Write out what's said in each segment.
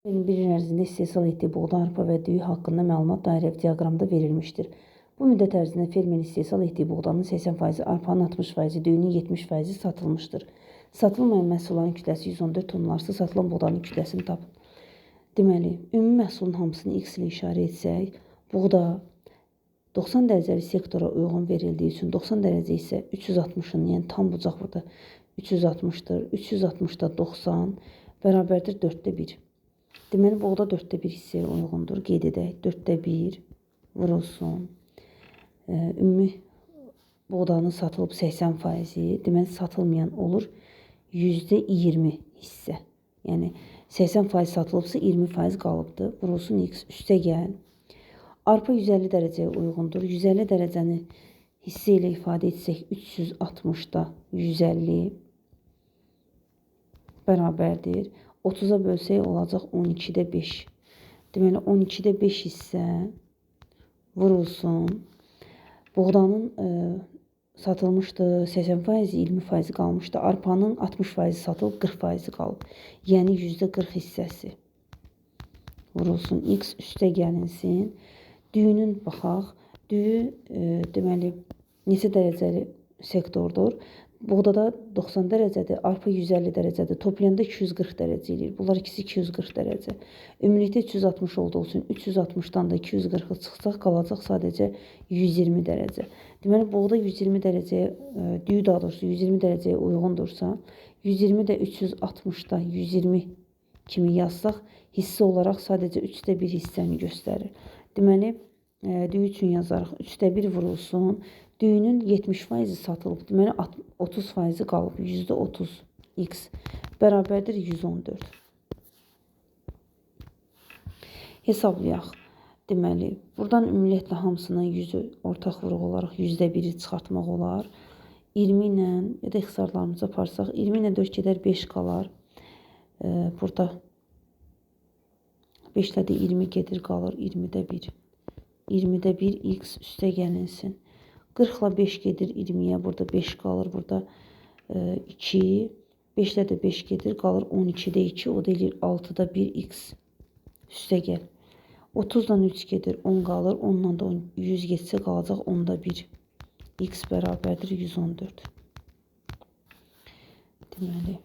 Bir il ərzində istehsal etdiyi buğda, arpa və düyü haqqında məlumat dairəvi diaqramda verilmişdir. Bu müddət ərzində fermerin istehsal etdiyi buğdanın 80%, arpanın 60%, düyünün 70%-i satılmışdır. Satılmayan məhsulların kütləsi 114 tonlarsa, satılan buğdanın kütləsini tapın. Deməli, ümumi məhsulun hamısını x ilə işarə etsək, buğda 90 dərəcəli sektora uyğun verildiyi üçün 90 dərəcə isə 360-ın, yəni tam bucaq burada 360-dır. 360-da 90 bərabərdir 4də 1. Deməli, buğda 4də 1 hissəyə uyğundur. Qeyd edək, 4də 1 vurulsun. Ümumi buğdanın satılıb 80%, deməli, satılmayan olur %20 hissə. Yəni, 80% satılıbsa 20% qalıbdır. Vurulsun x, üstə gəl. Arpa 150 dərəcəyə uyğundur. 150 dərəcəni hissə ilə ifadə etsək, 360-da 150 bərabərdir. 30-a bölsək olacaq 12də 5. Deməli, 12də 5 hissə vurulsun. Buğdanın satılmışdı 80%, 20% qalmışdı. Arpanın 60% satılıb 40% qalıb. Yəni, %40 hissəsi vurulsun. X üstə gəlinsin. Düyünün baxaq. Düyü, deməli, neçə dərəcəli sektordur? Buğdada 90 dərəcədir, arpa 150 dərəcədir. Toplayanda 240 dərəcə eləyir. Bunlar ikisi 240 dərəcə. Ümumilikdə 360 olduğu üçün 360-dan da 240-ı çıxsaq, qalacaq sadəcə 120 dərəcə. Deməli, buğda 120 dərəcəyə, düyü daha doğrusu 120 dərəcəyə uyğundursa, 120 də 360-da 120 kimi yazsaq, hissə olaraq sadəcə 3də 1 hissəni göstərir. Deməli, düyü üçün yazarıq. 3də 1 vurulsun. Düyünün 70% satılıb. Deməli, 30% qalıb. %30 x bərabərdir 114. Hesablayaq. Deməli, buradan ümumiyyətlə hamısına 100-ü ortaq vurğu olaraq %1-i çıxartmaq olar. 20 ilə, ya da ixtisarlarımızı aparsaq, 20 ilə 4 gedər 5 qalar. Burada 5 ilə də 20 gedir, qalır 20də 1. 20də 1 x üstə gəlinsin. 40 ilə 5 gedir 20-yə, burada 5 qalır, burada 2. 5 ilə də 5 gedir, qalır 12-də 2, o da eləyir 6-da 1 x üstə gəl. 30-dan 3 gedir 10 qalır, 10-dan da 100 getsə qalacaq 10-da 1 x bərabərdir 114. Deməli,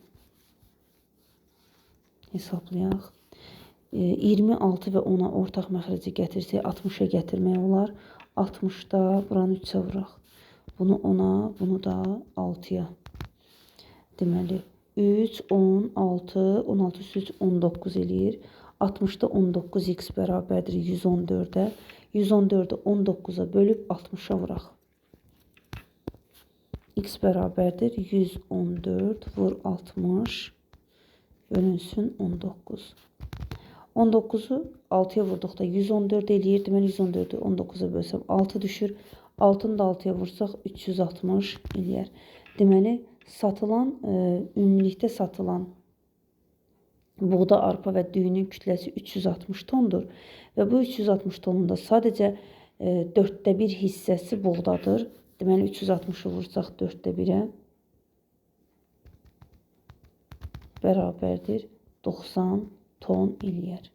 hesablayaq. 26 və 10-a ortaq məxrəci gətirsək 60-a gətirmək olar. 60-da buranı 3-ə vuraq. Bunu 10-a, bunu da 6-ya. Deməli, 3, 10, 6, 16 üstü 3, 19 eləyir. 60-da 19x bərabərdir 114-ə. 114-ü 19-a bölüb 60-a vuraq. X bərabərdir 114 vur 60 bölünsün 19. 19-u 6-ya vurduqda 114 eləyir. Deməli, 114-ü 19-a bölsəm 6 düşür. 6-nı da 6-ya vursaq 360 eləyər. Deməli, satılan, ümumilikdə satılan buğda, arpa və düyünün kütləsi 360 tondur. Və bu 360 tonunda sadəcə 4də 1 hissəsi buğdadır. Deməli, 360-ı vursaq 4də 1-ə bərabərdir 90 ton eləyər.